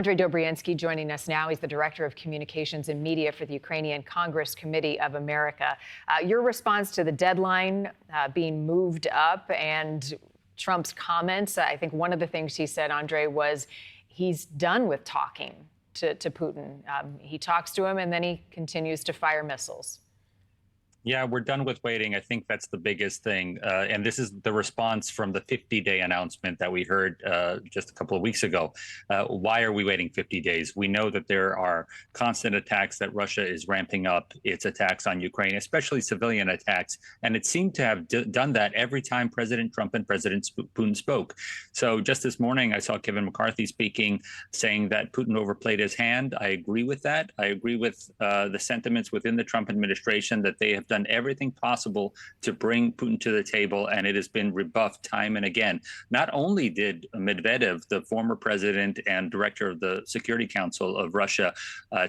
Andrij Dobriansky joining us now. He's the Director of Communications and Media for the Ukrainian Congress Committee of America. Your response to the deadline being moved up and Trump's comments, I think one of the things he said, Andrij, was he's done with talking to Putin. He talks to him and then he continues to fire missiles. Yeah, we're done with waiting. I think that's the biggest thing. And this is the response from the 50-day announcement that we heard just a couple of weeks ago. Why are we waiting 50 days? We know that there are constant attacks, that Russia is ramping up its attacks on Ukraine, especially civilian attacks. And it seemed to have done that every time President Trump and President Putin spoke. So just this morning, I saw Kevin McCarthy speaking, saying that Putin overplayed his hand. I agree with that. I agree with the sentiments within the Trump administration that they have done everything possible to bring Putin to the table, and it has been rebuffed time and again. Not only did Medvedev, the former president and director of the Security Council of Russia,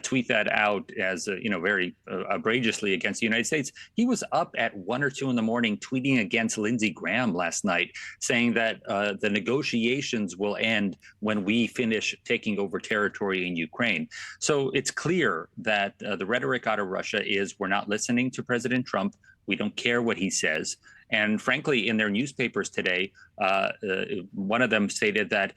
tweet that out as very outrageously against the United States, he was up at 1 or 2 in the morning tweeting against Lindsey Graham last night, saying that the negotiations will end when we finish taking over territory in Ukraine. So it's clear that the rhetoric out of Russia is we're not listening to President Trump. We don't care what he says. And frankly, in their newspapers today, one of them stated that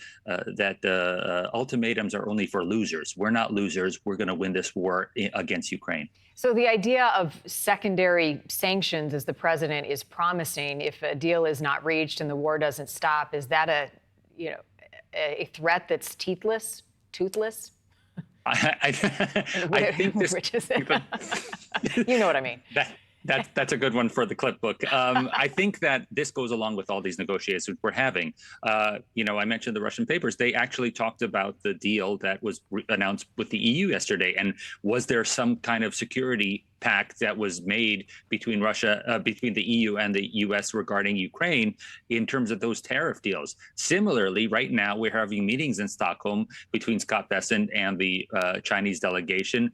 ultimatums are only for losers. We're not losers. We're going to win this war against Ukraine. So the idea of secondary sanctions, as the president is promising, if a deal is not reached and the war doesn't stop, is that a threat that's toothless? I think this. You know what I mean. That's a good one for the clip book. I think that this goes along with all these negotiations we're having. I mentioned the Russian papers. They actually talked about the deal that was announced with the EU yesterday. And was there some kind of security pact that was made between between the EU and the US regarding Ukraine in terms of those tariff deals? Similarly, right now we're having meetings in Stockholm between Scott Bessent and the Chinese delegation.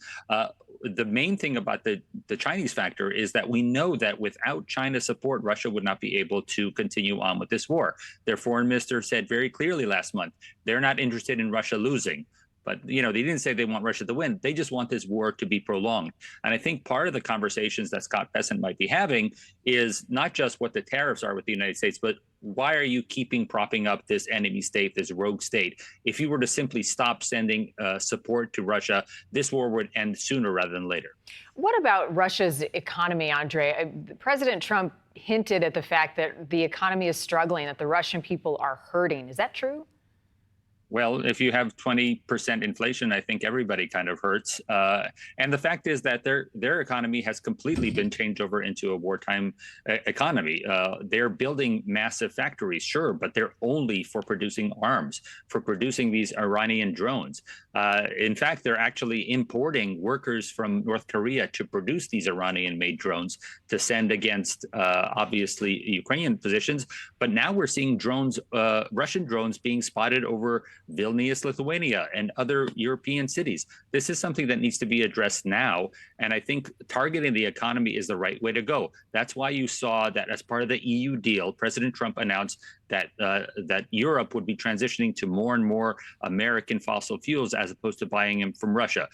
The main thing about the Chinese factor is that we know that without China's support, Russia would not be able to continue on with this war. Their foreign minister said very clearly last month, they're not interested in Russia losing. But, they didn't say they want Russia to win. They just want this war to be prolonged. And I think part of the conversations that Scott Bessent might be having is not just what the tariffs are with the United States, but why are you propping up this enemy state, this rogue state? If you were to simply stop sending support to Russia, this war would end sooner rather than later. What about Russia's economy, Andrij? President Trump hinted at the fact that the economy is struggling, that the Russian people are hurting. Is that true? Well, if you have 20% inflation, I think everybody kind of hurts. And the fact is that their economy has completely been changed over into a wartime economy. They're building massive factories, sure, but they're only for producing arms, for producing these Iranian drones. In fact, they're actually importing workers from North Korea to produce these Iranian-made drones to send against, obviously, Ukrainian positions. But now we're seeing drones, Russian drones, being spotted over Vilnius, Lithuania, and other European cities. This is something that needs to be addressed now. And I think targeting the economy is the right way to go. That's why you saw that as part of the EU deal, President Trump announced that Europe would be transitioning to more and more American fossil fuels as opposed to buying them from Russia.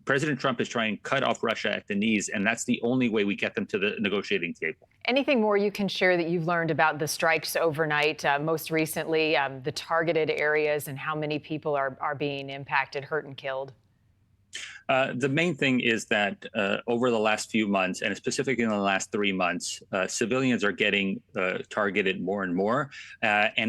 President Trump is trying to cut off Russia at the knees, and that's the only way we get them to the negotiating table. Anything more you can share that you've learned about the strikes overnight, most recently, the targeted areas and how many people are being impacted, hurt and killed? The main thing is that over the last few months, and specifically in the last 3 months, civilians are getting targeted more and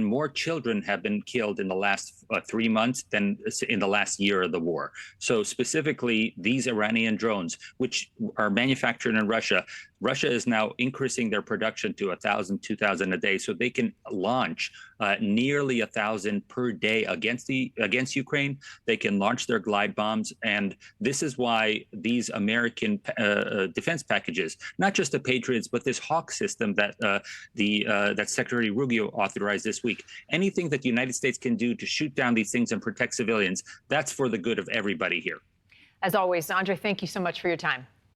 more children have been killed in the last 3 months than in the last year of the war. So specifically, these Iranian drones, which are manufactured in Russia, Russia is now increasing their production to 1,000, 2,000 a day, so they can launch nearly 1,000 per day against Ukraine. They can launch their glide bombs, and this is why these American defense packages, not just the Patriots, but this Hawk system that that Secretary Rubio authorized this week, anything that the United States can do to shoot down these things and protect civilians, that's for the good of everybody here. As always, Andrij, thank you so much for your time.